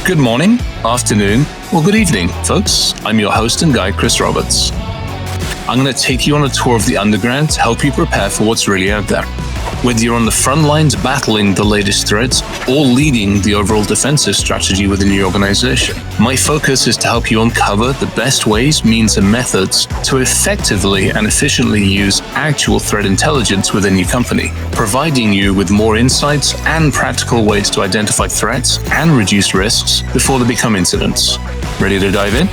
Good morning, afternoon, or good evening, folks. I'm your host and guide, Chris Roberts. I'm going to take you on a tour of the underground to help you prepare for what's really out there. Whether you're on the front lines battling the latest threats or leading the overall defensive strategy within your organization, my focus is to help you uncover the best ways, means, and methods to effectively and efficiently use actual threat intelligence within your company, providing you with more insights and practical ways to identify threats and reduce risks before they become incidents. Ready to dive in?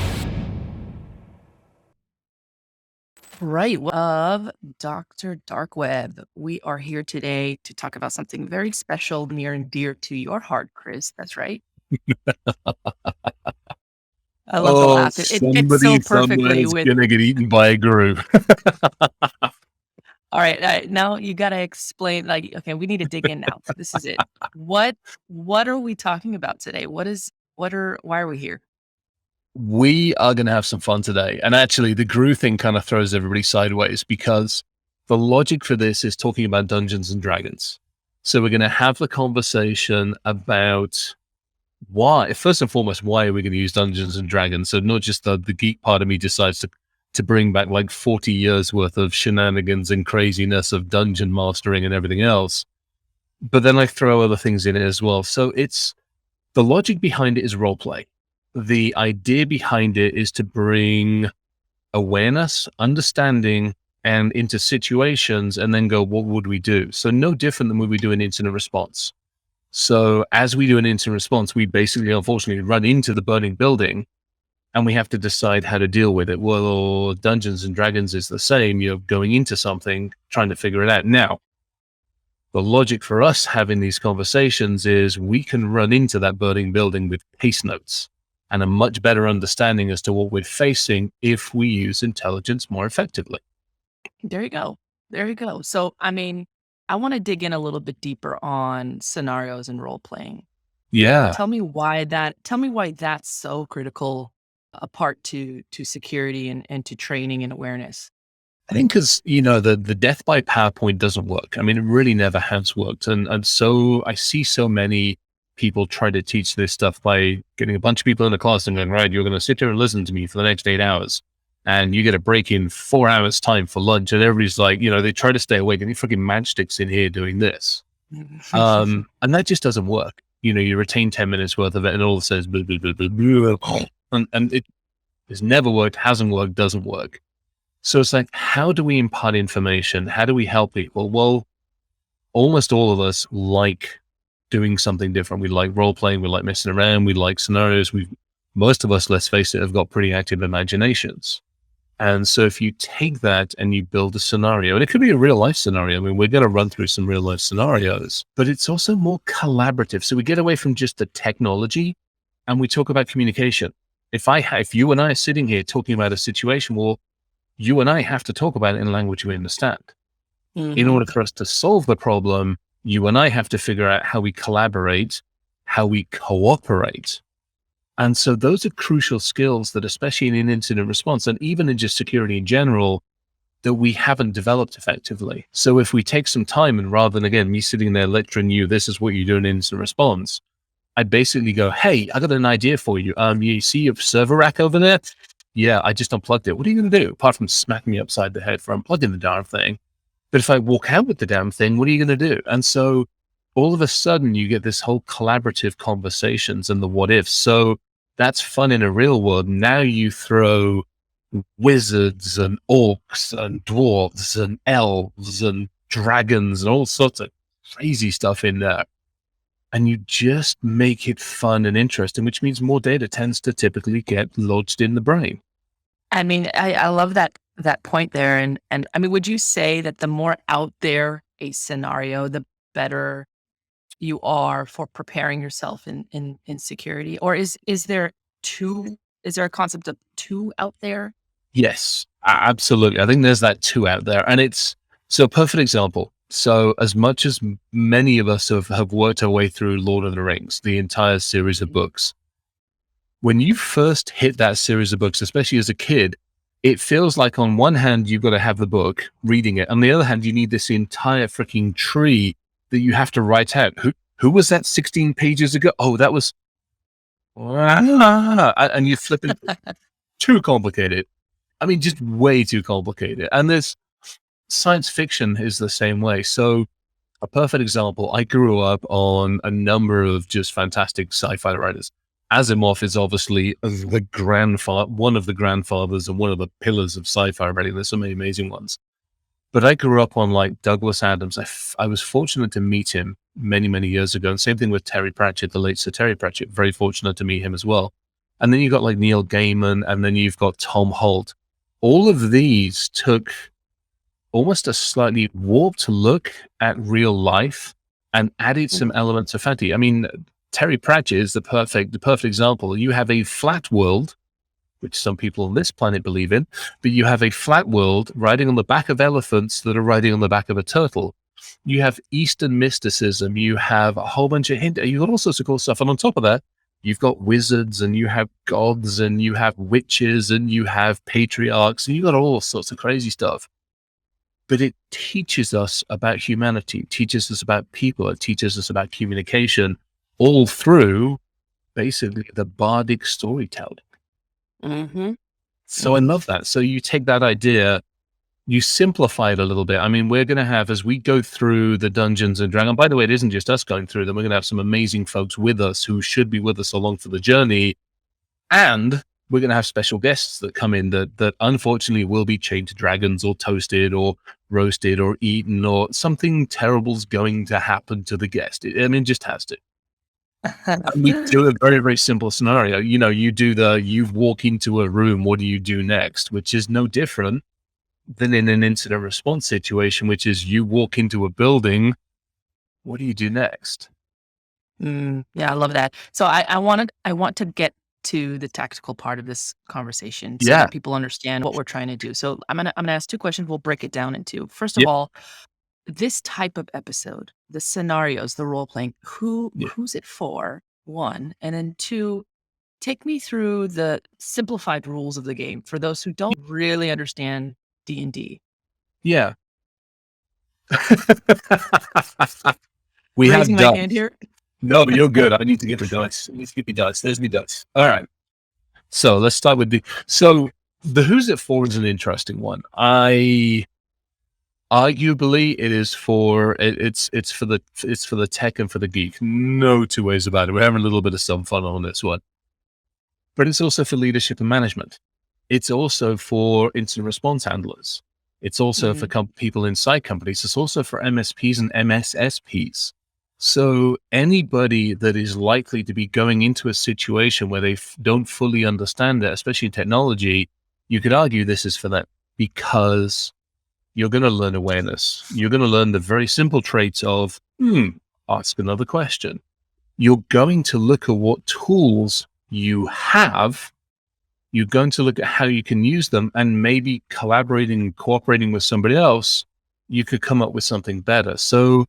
Right, of Dr. Dark Web. We are here today to talk about something very special, near and dear to your heart, Chris. That's right. I love the laugh. It fits so Somebody perfectly somewhere's with. gonna get eaten by a guru. All right, now you got to explain. Like, okay, we need to dig in now. This is it. What are we talking about today? Why are we here? We are going to have some fun today. And actually, the guru thing kind of throws everybody sideways because the logic for this is talking about Dungeons and Dragons. So we're going to have the conversation about why, first and foremost, why are we going to use Dungeons and Dragons? So not just the geek part of me decides to bring back like 40 years worth of shenanigans and craziness of dungeon mastering and everything else. But then I throw other things in it as well. So it's the logic behind it is role play. The idea behind it is to bring awareness, understanding, and into situations and then go, what would we do? So no different than when we do an incident response. So as we do an incident response, we basically, unfortunately, run into the burning building and we have to decide how to deal with it. Well, Dungeons and Dragons is the same. You're going into something, trying to figure it out. Now, the logic for us having these conversations is we can run into that burning building with case notes and a much better understanding as to what we're facing if we use intelligence more effectively. There you go. So, I mean, I want to dig in a little bit deeper on scenarios and role playing. Yeah. Tell me why that's so critical a part to security and to training and awareness. I think because, the death by PowerPoint doesn't work. I mean, it really never has worked. And so I see so many people try to teach this stuff by getting a bunch of people in a class and going, right, you're going to sit here and listen to me for the next 8 hours. And you get a break in 4 hours time for lunch. And everybody's like, they try to stay awake and you freaking matchsticks in here doing this. And that just doesn't work. You retain 10 minutes worth of it and all it says, blah, blah, blah, blah, blah, and it has never worked, hasn't worked, doesn't work. So it's like, how do we impart information? How do we help people? Well, almost all of us like doing something different. We like role playing. We like messing around. We like scenarios. Most of us, let's face it, have got pretty active imaginations. And so if you take that and you build a scenario, and it could be a real life scenario. I mean, we're going to run through some real life scenarios, but it's also more collaborative. So we get away from just the technology and we talk about communication. If you and I are sitting here talking about a situation, well, you and I have to talk about it in a language we understand. In order for us to solve the problem, you and I have to figure out how we collaborate, how we cooperate. And so those are crucial skills that, especially in an incident response and even in just security in general, that we haven't developed effectively. So if we take some time and rather than, again, me sitting there lecturing you, this is what you do in incident response, I'd basically go, hey, I got an idea for you. You see your server rack over there? Yeah, I just unplugged it. What are you going to do? Apart from smacking me upside the head for unplugging the darn thing. But if I walk out with the damn thing, what are you going to do? And so all of a sudden you get this whole collaborative conversations and the what ifs. So that's fun in a real world. Now you throw wizards and orcs and dwarves and elves and dragons and all sorts of crazy stuff in there. And you just make it fun and interesting, which means more data tends to typically get lodged in the brain. I mean, I love that point there. And I mean, would you say that the more out there a scenario, the better you are for preparing yourself in security? Or is there a concept of two out there? Yes, absolutely. I think there's that two out there. And it's so perfect example. So as much as many of us have worked our way through Lord of the Rings, the entire series of books, when you first hit that series of books, especially as a kid, it feels like on one hand, you've got to have the book, reading it. On the other hand, you need this entire freaking tree that you have to write out. Who was that 16 pages ago? Oh, that was and you're flipping too complicated. I mean, just way too complicated. And there's science fiction is the same way. So a perfect example, I grew up on a number of just fantastic sci-fi writers. Asimov is obviously the grandfather, one of the grandfathers and one of the pillars of sci-fi writing. There's so many amazing ones. But I grew up on like Douglas Adams. I was fortunate to meet him many, many years ago. And same thing with Terry Pratchett, the late Sir Terry Pratchett. Very fortunate to meet him as well. And then you've got like Neil Gaiman, and then you've got Tom Holt. All of these took almost a slightly warped look at real life and added some elements of fantasy. I mean, Terry Pratchett is the perfect example. You have a flat world, which some people on this planet believe in, but you have a flat world riding on the back of elephants that are riding on the back of a turtle. You have Eastern mysticism. You have a whole bunch of you've got all sorts of cool stuff. And on top of that, you've got wizards, and you have gods, and you have witches, and you have patriarchs, and you've got all sorts of crazy stuff. But it teaches us about humanity, teaches us about people, it teaches us about communication, all through basically the bardic storytelling. Mm-hmm. So I love that. So you take that idea, you simplify it a little bit. I mean, we're going to have, as we go through the Dungeons and Dragons, by the way, it isn't just us going through them. We're going to have some amazing folks with us who should be with us along for the journey. And we're going to have special guests that come in that unfortunately will be chained to dragons or toasted or roasted or eaten, or something terrible's going to happen to the guest. I mean, it just has to. And we do a very, very simple scenario. You know, you walk into a room, what do you do next? Which is no different than in an incident response situation, which is you walk into a building, what do you do next? Yeah, I love that. So I want to get to the tactical part of this conversation so Yeah. that people understand what we're trying to do. So I'm gonna ask two questions. We'll break it down into, first of Yep. all, this type of episode, the scenarios, the role playing, Yeah. who's it for? One, and then two, take me through the simplified rules of the game for those who don't really understand D&D. Yeah. We Raising have my dice. hand here. No, but you're good. I need to get the dice. I need to get me dice. There's me dice. All right. So let's start with the who's it for is an interesting one. Arguably it is for it's for the tech and for the geek. No two ways about it. We're having a little bit of some fun on this one. But it's also for leadership and management. It's also for incident response handlers. It's also for people inside companies. It's also for MSPs and MSSPs. So anybody that is likely to be going into a situation where they don't fully understand it, especially in technology, you could argue this is for them, because you're going to learn awareness. You're going to learn the very simple traits of, ask another question. You're going to look at what tools you have. You're going to look at how you can use them, and maybe collaborating and cooperating with somebody else, you could come up with something better. So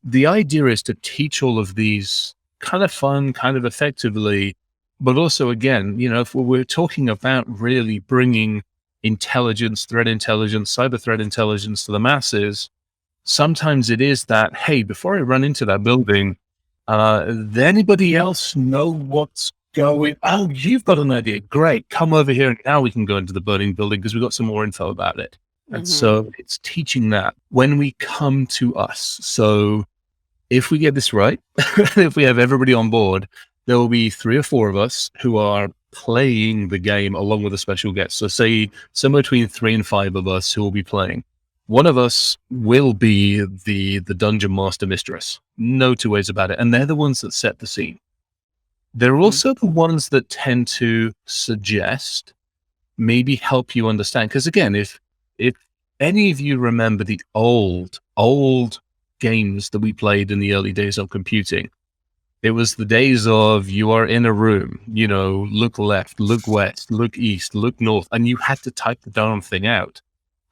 the idea is to teach all of these kind of fun, kind of effectively, but also, again, you know, if we're talking about really bringing intelligence, threat intelligence, cyber threat intelligence to the masses, sometimes it is that, hey, before I run into that building, does anybody else know what's going? Oh, you've got an idea. Great. Come over here. And now we can go into the burning building because we've got some more info about it. And so it's teaching that when we come to us. So if we get this right, if we have everybody on board, there will be 3 or 4 of us who are playing the game along with a special guest. So say somewhere between 3 and 5 of us who will be playing. One of us will be the dungeon master mistress. No two ways about it. And they're the ones that set the scene. They're also the ones that tend to suggest, maybe help you understand. Because again, if any of you remember the old games that we played in the early days of computing, it was the days of you are in a room, you know, look left, look west, look east, look north, and you had to type the darn thing out.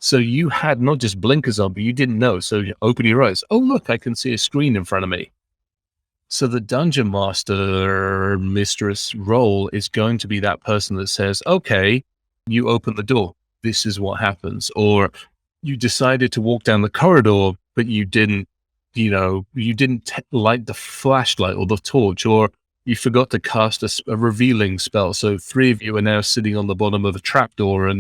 So you had not just blinkers on, but you didn't know. So you open your eyes. Oh, look, I can see a screen in front of me. So the dungeon master mistress role is going to be that person that says, okay, you open the door. This is what happens. Or you decided to walk down the corridor, but you didn't, you know, you didn't light the flashlight or the torch, or you forgot to cast a revealing spell. So three of you are now sitting on the bottom of a trapdoor,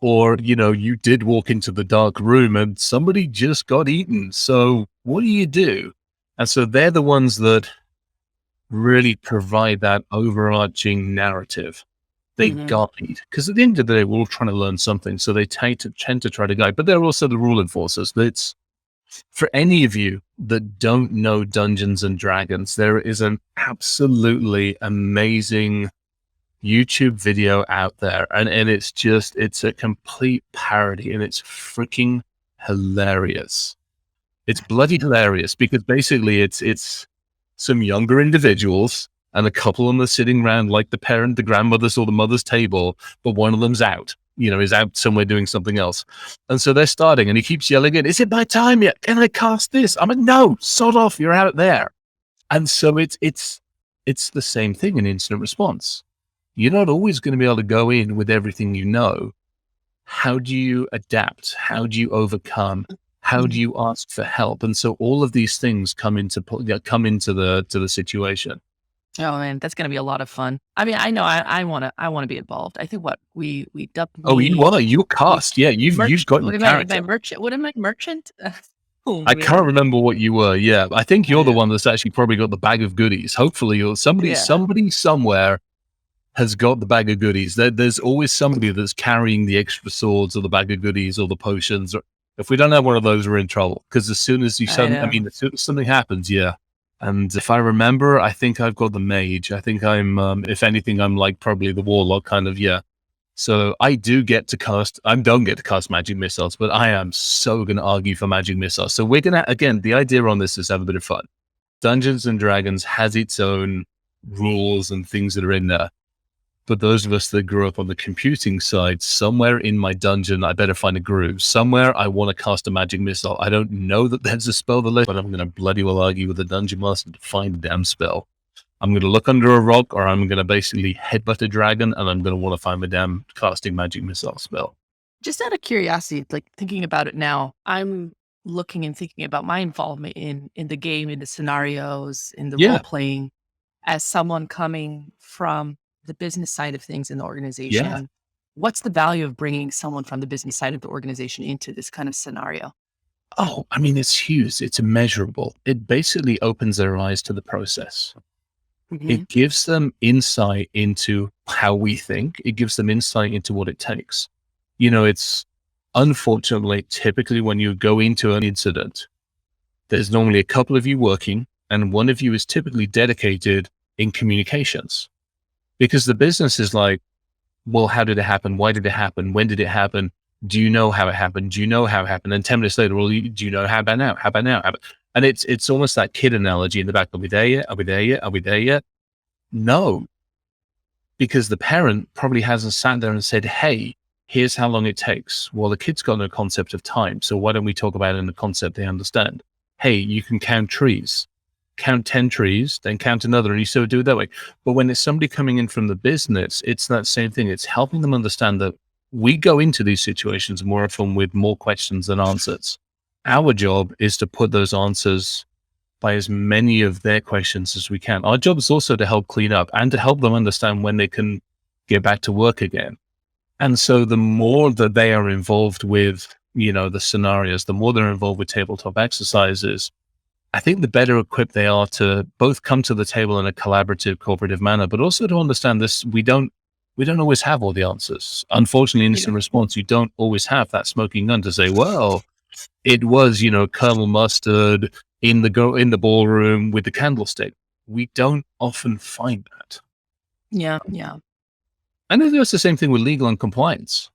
or, you did walk into the dark room and somebody just got eaten. So what do you do? And so they're the ones that really provide that overarching narrative. They Mhm. guide, because at the end of the day, we're all trying to learn something. So they tend to try to guide, but they're also the rule enforcers. That's for any of you that don't know Dungeons and Dragons, there is an absolutely amazing YouTube video out there. And it's a complete parody, and it's freaking hilarious. It's bloody hilarious, because basically it's some younger individuals, and a couple of them are sitting around like the grandmother's or the mother's table, but one of them's out, is out somewhere doing something else. And so they're starting, and he keeps yelling in, "Is it my time yet? Can I cast this?" I'm like, "No, sod off, you're out there." And so it's the same thing in instant response. You're not always going to be able to go in with everything you know. How do you adapt? How do you overcome? How do Mhm. you ask for help? And so all of these things come into the situation. Oh, man, that's gonna be a lot of fun. I mean, I know I wanna be involved. I think what we dubbed Oh, me you we cast. Yeah, you've got your am I character. merchant? What am I, merchant? Oh, I can't man. remember what you were. Yeah, I think you're the Yeah. one that's actually probably got the bag of goodies. Hopefully, you're Yeah. somebody somewhere has got the bag of goodies. There's always somebody that's carrying the extra swords or the bag of goodies or the potions. Or if we don't have one of those, we're in trouble. Because as soon as I know. as soon as something happens, yeah. And if I remember, I think I've got the mage. I think I'm, if anything, I'm like probably the warlock kind of, yeah. So I do get to cast, I don't get to cast magic missiles, but I am so going to argue for magic missiles. So we're going to, again, the idea on this is have a bit of fun. Dungeons and Dragons has its own rules and things that are in there. But those of us that grew up on the computing side, somewhere in my dungeon, I better find a groove. Somewhere I want to cast a magic missile. I don't know that there's a spell that lets, but I'm going to bloody well argue with the dungeon master to find a damn spell. I'm going to look under a rock, or I'm going to basically headbutt a dragon, and I'm going to want to find my damn casting magic missile spell. Just out of curiosity, like, thinking about it now, I'm looking and thinking about my involvement in the game, in the scenarios, in the role Yeah, playing, as someone coming from the business side of things in the yeah. organization. What's the value of bringing someone from the business side of the organization into this kind of scenario? Oh, I mean, it's huge. It's immeasurable. It basically opens their eyes to the process. Mhm. It gives them insight into how we think. It gives them insight into what it takes. It's unfortunately typically when you go into an incident, there's normally a couple of you working, and one of you is typically dedicated in communications, because the business is like, well, how did it happen? Why did it happen? When did it happen? Do you know how it happened? Do you know how it happened? And 10 minutes later, well, do you know how about now? How about now? And it's almost that kid analogy in the back. Are we there yet? Are we there yet? Are we there yet? No, because the parent probably hasn't sat there and said, "Hey, here's how long it takes." Well, the kid's got no concept of time. So why don't we talk about it in the concept they understand? Hey, you can count trees, count 10 trees, then count another, and you sort of do it that way. But when it's somebody coming in from the business, it's that same thing. It's helping them understand that we go into these situations more often with more questions than answers. Our job is to put those answers by as many of their questions as we can. Our job is also to help clean up and to help them understand when they can get back to work again. And so the more that they are involved with, the scenarios, the more they're involved with tabletop exercises, I think the better equipped they are to both come to the table in a collaborative, cooperative manner, but also to understand this. We don't always have all the answers. Unfortunately, in Yeah. instant response, you don't always have that smoking gun to say, well, it was, Colonel Mustard in the ballroom with the candlestick. We don't often find that. Yeah, yeah. And then there's the same thing with legal and compliance.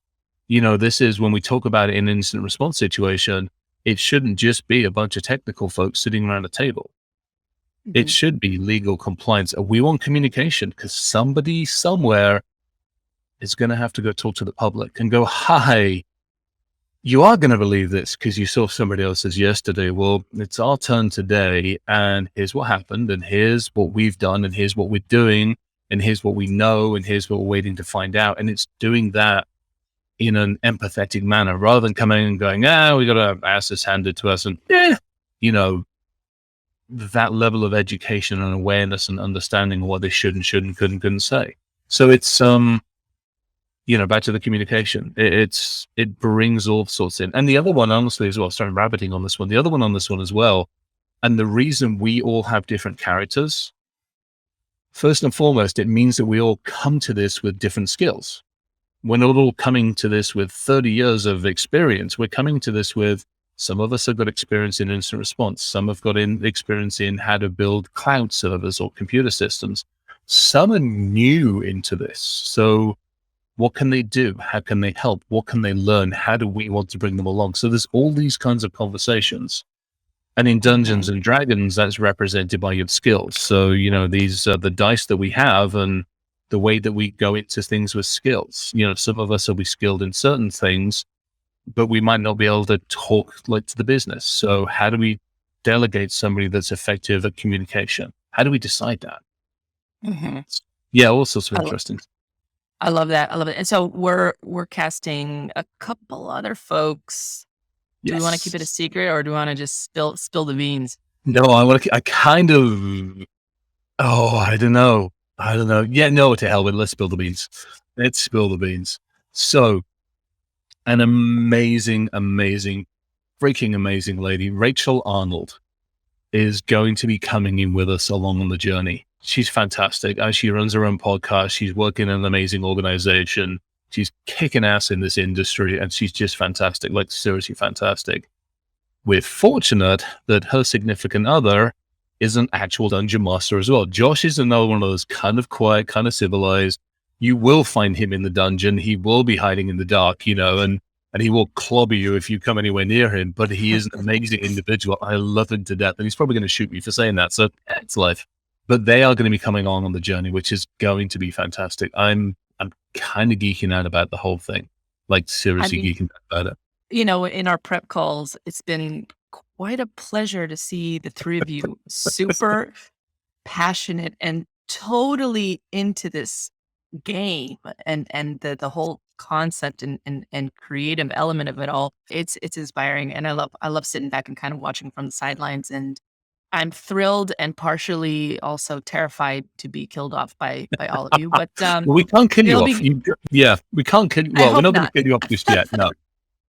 This is when we talk about it in an instant response situation, it shouldn't just be a bunch of technical folks sitting around a table. It Mhm. should be legal compliance. We want communication, because somebody somewhere is going to have to go talk to the public and go, "Hi, you are going to believe this because you saw somebody else's yesterday. Well, it's our turn today, and here's what happened, and here's what we've done, and here's what we're doing, and here's what we know, and here's what we're waiting to find out." And it's doing that in an empathetic manner, rather than coming and going, "We got our asses handed to us," and you know, that level of education and awareness and understanding of what they should and shouldn't, couldn't say. So it's back to the communication. It brings all sorts in. And the other one, honestly, as well, sorry, I'm rabbiting on this one. The other one on this one as well, and the reason we all have different characters, first and foremost, it means that we all come to this with different skills. We're not all coming to this with 30 years of experience. We're coming to this with, some of us have got experience in instant response. Some have got experience in how to build cloud servers or computer systems. Some are new into this. So what can they do? How can they help? What can they learn? How do we want to bring them along? So there's all these kinds of conversations. And in Dungeons and Dragons, that's represented by your skills. So, these are the dice that we have and the way that we go into things with skills. Some of us will be skilled in certain things, but we might not be able to talk like to the business. So how do we delegate somebody that's effective at communication? How do we decide that? Mm-hmm. Yeah, all sorts of interesting. I love that. I love it. And so we're casting a couple other folks. Do we want to keep it a secret, or do we want to just spill the beans? No, I kind of, I don't know. Yeah, no, to hell with it. Let's spill the beans. Let's spill the beans. So an amazing, freaking amazing lady, Rachel Arnold, is going to be coming in with us along on the journey. She's fantastic. She runs her own podcast. She's working in an amazing organization. She's kicking ass in this industry, and she's just fantastic, like seriously fantastic. We're fortunate that her significant other is an actual dungeon master as well. Josh is another one of those kind of quiet, kind of civilized. You will find him in the dungeon. He will be hiding in the dark, and he will clobber you if you come anywhere near him. But he is an amazing individual. I love him to death. And he's probably going to shoot me for saying that. So it's life. But they are going to be coming on the journey, which is going to be fantastic. I'm kind of geeking out about the whole thing, like seriously geeking out about it. In our prep calls, it's been quite a pleasure to see the three of you super passionate and totally into this game and the whole concept and creative element of it all. It's inspiring, and I love sitting back and kind of watching from the sidelines, and I'm thrilled and partially also terrified to be killed off by all of you. But well, we can't kill you off. We can't kill. Well, we're not going to kill you off just yet. No.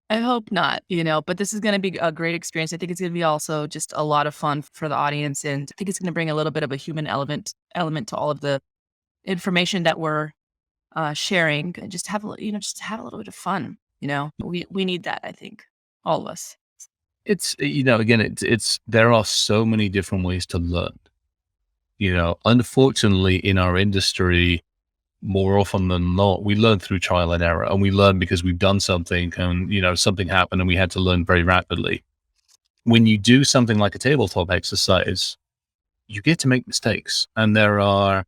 I hope not, but this is going to be a great experience. I think it's going to be also just a lot of fun for the audience. And I think it's going to bring a little bit of a human element to all of the information that we're sharing. And just have a little bit of fun. We need that. I think all of us. It's, again, it's, there are so many different ways to learn, unfortunately in our industry, more often than not, we learn through trial and error, and we learn because we've done something and, something happened and we had to learn very rapidly. When you do something like a tabletop exercise, you get to make mistakes, and there are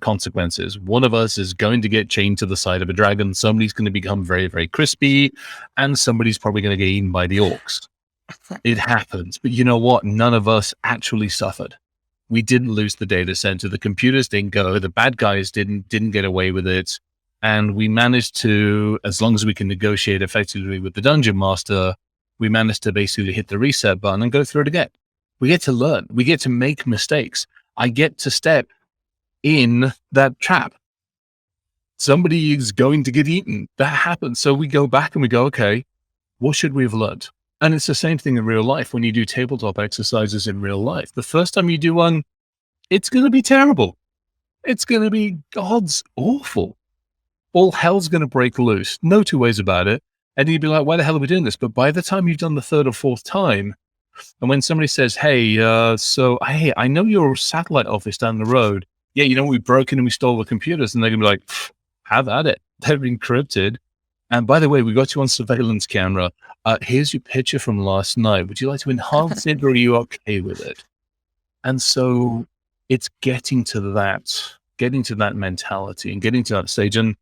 consequences. One of us is going to get chained to the side of a dragon. Somebody's going to become very, very crispy, and somebody's probably going to get eaten by the orcs. It happens. But you know what? None of us actually suffered. We didn't lose the data center. The computers didn't go. The bad guys didn't get away with it. And we managed to, as long as we can negotiate effectively with the dungeon master, we managed to basically hit the reset button and go through it again. We get to learn. We get to make mistakes. I get to step in that trap. Somebody is going to get eaten. That happens. So we go back and we go, okay, what should we have learned? And it's the same thing in real life. When you do tabletop exercises in real life, the first time you do one, it's going to be terrible. It's going to be God's awful. All hell's going to break loose. No two ways about it. And you'd be like, why the hell are we doing this? But by the time you've done the third or fourth time, and when somebody says, hey, I know your satellite office down the road. Yeah, we broke in and we stole the computers. And they're going to be like, have at it. They're encrypted. And by the way, we got you on surveillance camera. Here's your picture from last night. Would you like to enhance it, or are you okay with it? And so it's getting to that mentality and getting to that stage. And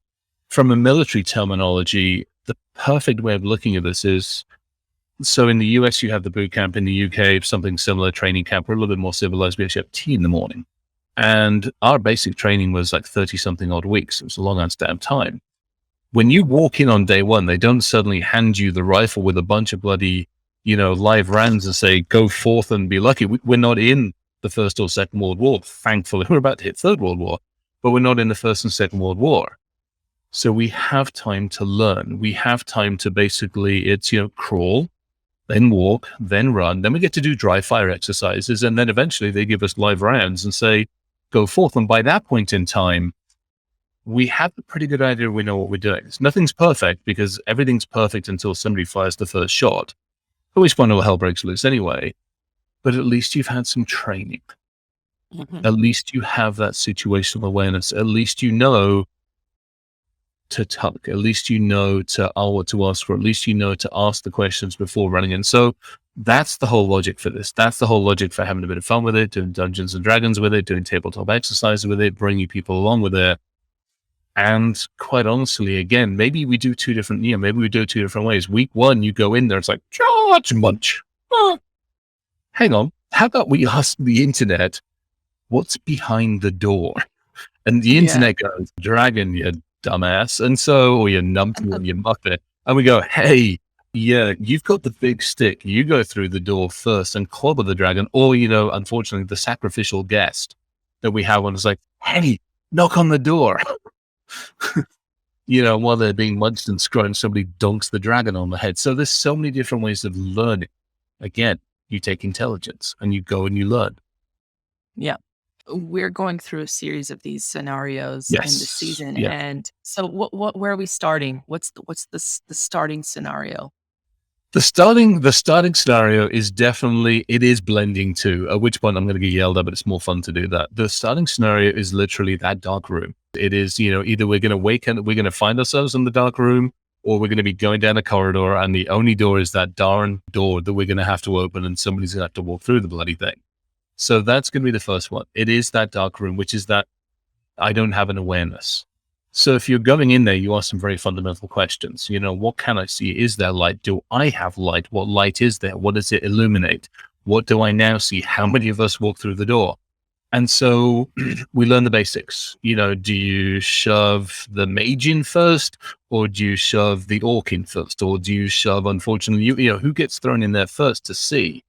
from a military terminology, the perfect way of looking at this is, so in the US, you have the boot camp. In the UK, something similar, training camp. We're a little bit more civilized. We actually have tea in the morning. And our basic training was like 30-something odd weeks. It was a long ass damn time. When you walk in on day one, they don't suddenly hand you the rifle with a bunch of bloody live rounds and say, go forth and be lucky. We're not in the First or Second World War. Thankfully, we're about to hit Third World War, but we're not in the First and Second World War. So we have time to learn. We have time to basically, it's, crawl, then walk, then run. Then we get to do dry fire exercises. And then eventually they give us live rounds and say, go forth. And by that point in time, we have a pretty good idea we know what we're doing. Nothing's perfect because everything's perfect until somebody fires the first shot, at which point all hell breaks loose anyway. But at least you've had some training. Mhm. At least you have that situational awareness. At least you know to tuck. At least you know what to ask for. At least you know to ask the questions before running in. So that's the whole logic for this. That's the whole logic for having a bit of fun with it, doing Dungeons and Dragons with it, doing tabletop exercises with it, bringing people along with it. And quite honestly, again, maybe we do two different ways. Week one, you go in there, it's like, charge munch. Oh, hang on. How about we ask the internet, what's behind the door? And the Yeah. internet goes, dragon, you dumbass. And so, or you numpty and you muppet. And we go, hey, yeah, you've got the big stick. You go through the door first and clobber the dragon. Or, unfortunately, the sacrificial guest that we have on is like, hey, knock on the door. While they're being munched and scrunched, somebody dunks the dragon on the head. So there's so many different ways of learning. Again, you take intelligence and you go and you learn. Yeah. We're going through a series of these scenarios in this season. Yeah. And so where are we starting? What's the starting scenario? The starting scenario is definitely, it is blending too, at which point I'm going to get yelled at, but it's more fun to do that. The starting scenario is literally that dark room. It is, either we're going to find ourselves in the dark room, or we're going to be going down a corridor and the only door is that darn door that we're going to have to open and somebody's going to have to walk through the bloody thing. So that's going to be the first one. It is that dark room, which is that I don't have an awareness. So if you're going in there, you ask some very fundamental questions. What can I see? Is there light? Do I have light? What light is there? What does it illuminate? What do I now see? How many of us walk through the door? And so we learn the basics. Do you shove the mage in first, or do you shove the orc in first, or do you shove, unfortunately, who gets thrown in there first to see?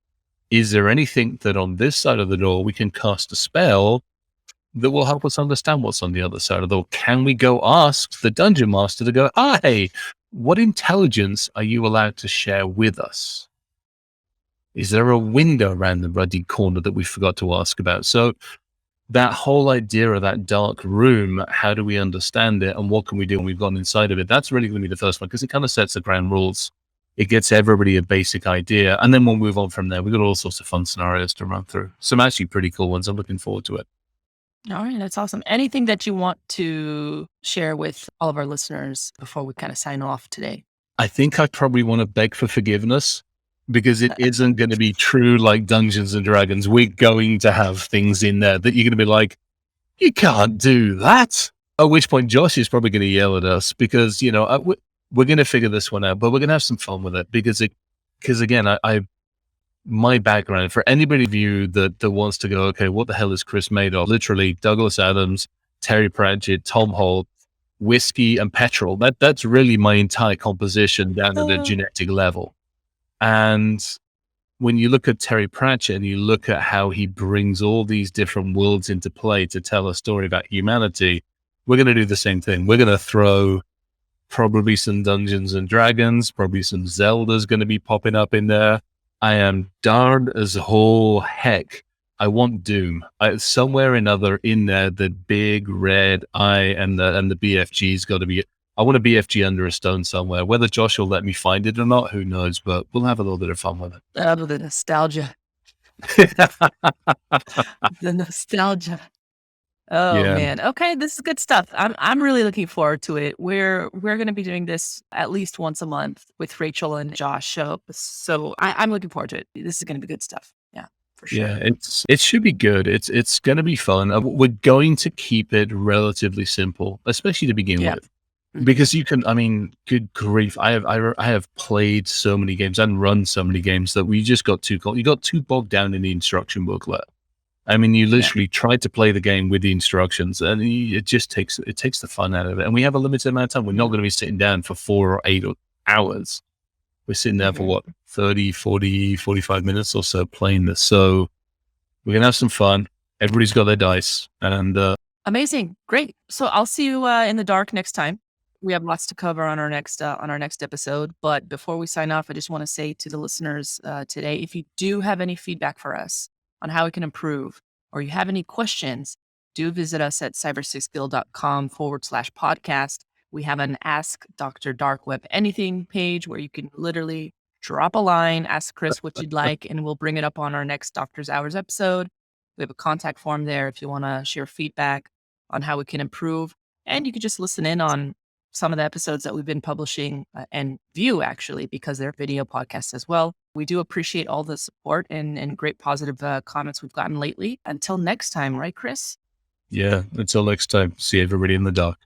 Is there anything that on this side of the door we can cast a spell that will help us understand what's on the other side of the door? Can we go ask the dungeon master to go, hey, what intelligence are you allowed to share with us? Is there a window around the ruddy corner that we forgot to ask about? So that whole idea of that dark room, how do we understand it and what can we do when we've gone inside of it? That's really going to be the first one because it kind of sets the ground rules. It gets everybody a basic idea. And then we'll move on from there. We've got all sorts of fun scenarios to run through. Some actually pretty cool ones. I'm looking forward to it. All right, that's awesome. Anything that you want to share with all of our listeners before we kind of sign off today? I think I probably want to beg for forgiveness because it isn't going to be true like Dungeons and Dragons. We're going to have things in there that you're going to be like, you can't do that. At which point Josh is probably going to yell at us because, we're going to figure this one out, but we're going to have some fun with it because again, my background, for anybody of you that wants to go, okay, what the hell is Chris made of? Literally Douglas Adams, Terry Pratchett, Tom Holt, whiskey and petrol. That's really my entire composition down at a genetic level. And when you look at Terry Pratchett and you look at how he brings all these different worlds into play to tell a story about humanity, we're going to do the same thing. We're going to throw probably some Dungeons and Dragons, probably some Zelda's going to be popping up in there. I am darned as whole heck. I want Doom. Somewhere or another in there, the big red eye and the BFG's got to be. I want a BFG under a stone somewhere. Whether Josh will let me find it or not, who knows? But we'll have a little bit of fun with it. The nostalgia. The nostalgia. Oh Yeah. man. Okay, this is good stuff. I'm really looking forward to it. We're going to be doing this at least once a month with Rachel and Josh. So I'm looking forward to it. This is going to be good stuff. Yeah, for sure. Yeah, it should be good. It's going to be fun. We're going to keep it relatively simple, especially to begin with, because you can. I mean, good grief! I have played so many games and run so many games that we just got too bogged down in the instruction booklet. I mean, you literally tried to play the game with the instructions, and it just takes the fun out of it. And we have a limited amount of time. We're not going to be sitting down for 4 or 8 hours. We're sitting there for what, 30, 40, 45 minutes or so playing this. So we're going to have some fun. Everybody's got their dice, and amazing. Great. So I'll see you in the dark next time. We have lots to cover on our next episode. But before we sign off, I just want to say to the listeners today, if you do have any feedback for us on how we can improve, or you have any questions, do visit us at cybersixguild.com/podcast. We have an Ask Dr. Dark Web Anything page where you can literally drop a line, ask Chris what you'd like, and we'll bring it up on our next Doctor's Hours episode. We have a contact form there if you want to share feedback on how we can improve. And you could just listen in on some of the episodes that we've been publishing and view, actually, because they're video podcasts as well. We do appreciate all the support and great positive comments we've gotten lately. Until next time, right, Chris? yeah, until next time, see everybody in the dark.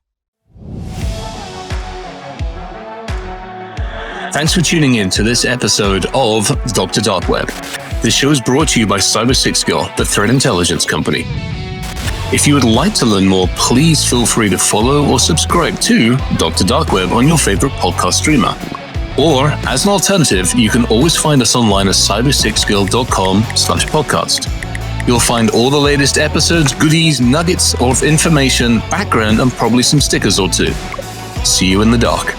Thanks for tuning in to this episode of Dr. Dark Web. This show is brought to you by Cyber6Girl, the threat intelligence company. If you would like to learn more, please feel free to follow or subscribe to Dr. Dark Web on your favorite podcast streamer. Or, as an alternative, you can always find us online at cybersixguild.com/podcast. You'll find all the latest episodes, goodies, nuggets of information, background, and probably some stickers or two. See you in the dark.